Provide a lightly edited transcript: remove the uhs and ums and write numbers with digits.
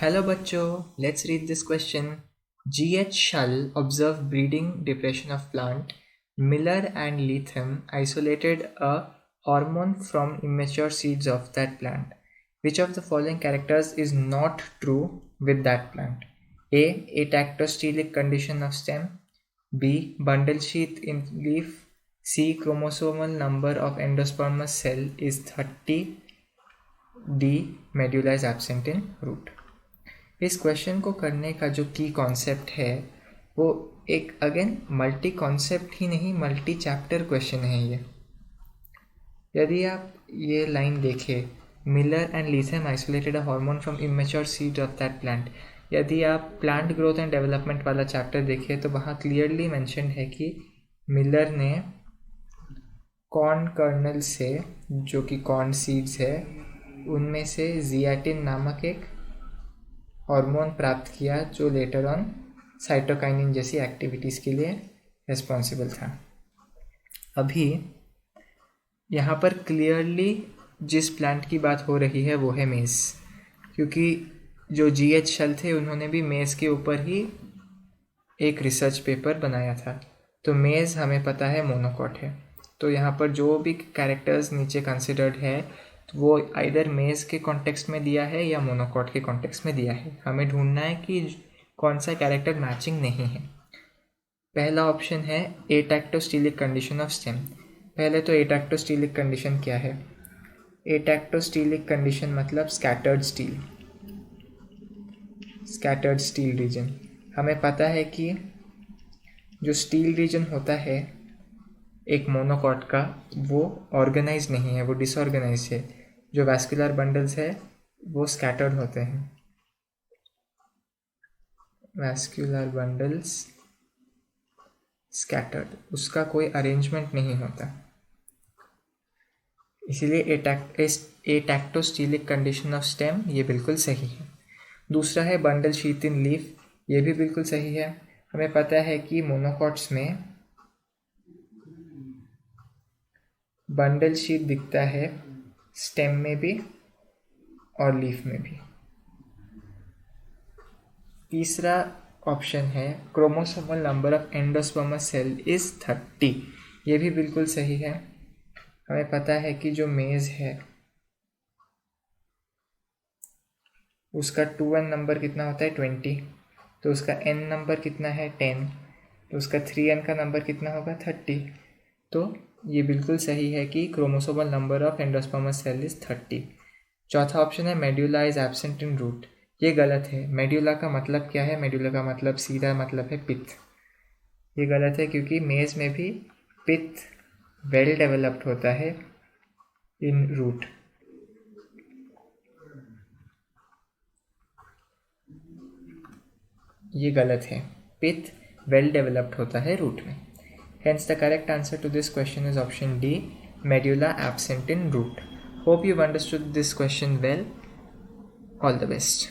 Hello बच्चों, let's read this question. G.H. Shull observed breeding depression of plant. Miller and Leatham isolated a hormone from immature seeds of that plant. Which of the following characters is not true with that plant? A. Atactostelic condition of stem. B. Bundle sheath in leaf. C. Chromosomal number of endospermous cell is 30. D. Medulla is absent in root. इस question को करने का जो की concept है वो एक again multi concept ही नहीं, मल्टी चैप्टर क्वेश्चन है ये। यदि आप ये लाइन देखें, Miller and Letham isolated a hormone from immature seed of that plant, यदि आप प्लांट ग्रोथ एंड डेवलपमेंट वाला चैप्टर देखें तो वहाँ क्लियरली मेंशन है कि मिलर ने कॉर्न कर्नल से, जो कि कॉर्न सीड्स है, उनमें से जियाटिन नामक एक हार्मोन प्राप्त किया जो लेटर ऑन साइटोकाइनिन जैसी एक्टिविटीज़ के लिए रिस्पॉन्सिबल था। अभी यहाँ पर क्लियरली जिस प्लांट की बात हो रही है वो है मेज़, क्योंकि जो G.H. शल थे उन्होंने भी मेज़ के ऊपर ही एक रिसर्च पेपर बनाया था। तो मेज़ हमें पता है मोनोकॉट है, तो यहाँ पर जो भी कैरेक्टर्स नीचे कंसिडर्ड है तो वो आइदर मेज़ के कॉन्टेक्स्ट में दिया है या मोनोकॉट के कॉन्टेक्स्ट में दिया है। हमें ढूंढना है कि कौन सा कैरेक्टर मैचिंग नहीं है। पहला ऑप्शन है एटैक्टोस्टीलिक कंडीशन ऑफ स्टेम। पहले तो एटैक्टोस्टीलिक कंडीशन क्या है? एटैक्टोस्टीलिक कंडीशन मतलब स्कैटर्ड स्टील रीजन। हमें पता है कि जो स्टील रीजन होता है एक मोनोकॉट का, वो ऑर्गेनाइज नहीं है, वो डिसऑर्गेनाइज है। जो वैस्कुलर बंडल्स है वो स्कैटर्ड होते हैं, वैस्कुलर बंडल्स स्कैटर्ड, उसका कोई अरेंजमेंट नहीं होता। इसीलिए एटैक्टोस्टीलिक कंडीशन ऑफ स्टेम ये बिल्कुल सही है। दूसरा है बंडल शीथ इन लीफ, ये भी बिल्कुल सही है। हमें पता है कि मोनोकॉट्स में बंडल शीथ दिखता है स्टेम में भी और लीफ में भी। तीसरा ऑप्शन है chromosomal number of endosperms cell is 30, ये भी बिल्कुल सही है। हमें पता है कि जो मेज़ है उसका 2n नंबर कितना होता है 20, तो उसका n नंबर कितना है 10, तो उसका 3n का नंबर कितना होगा 30। तो ये बिल्कुल सही है कि chromosomal number of endosperms cell is 30। चौथा ऑप्शन है medulla is absent in root, ये गलत है। मेड्यूला का मतलब क्या है? मेड्यूला का मतलब सीधा मतलब है पित्त। ये गलत है क्योंकि मेज़ में भी पित्त वेल डेवलप्ड होता है इन रूट। ये गलत है, पित्त वेल डेवलप्ड होता है रूट में। Hence the correct answer to this question is option D, medulla absent in root. Hope you've understood this question well. All the best.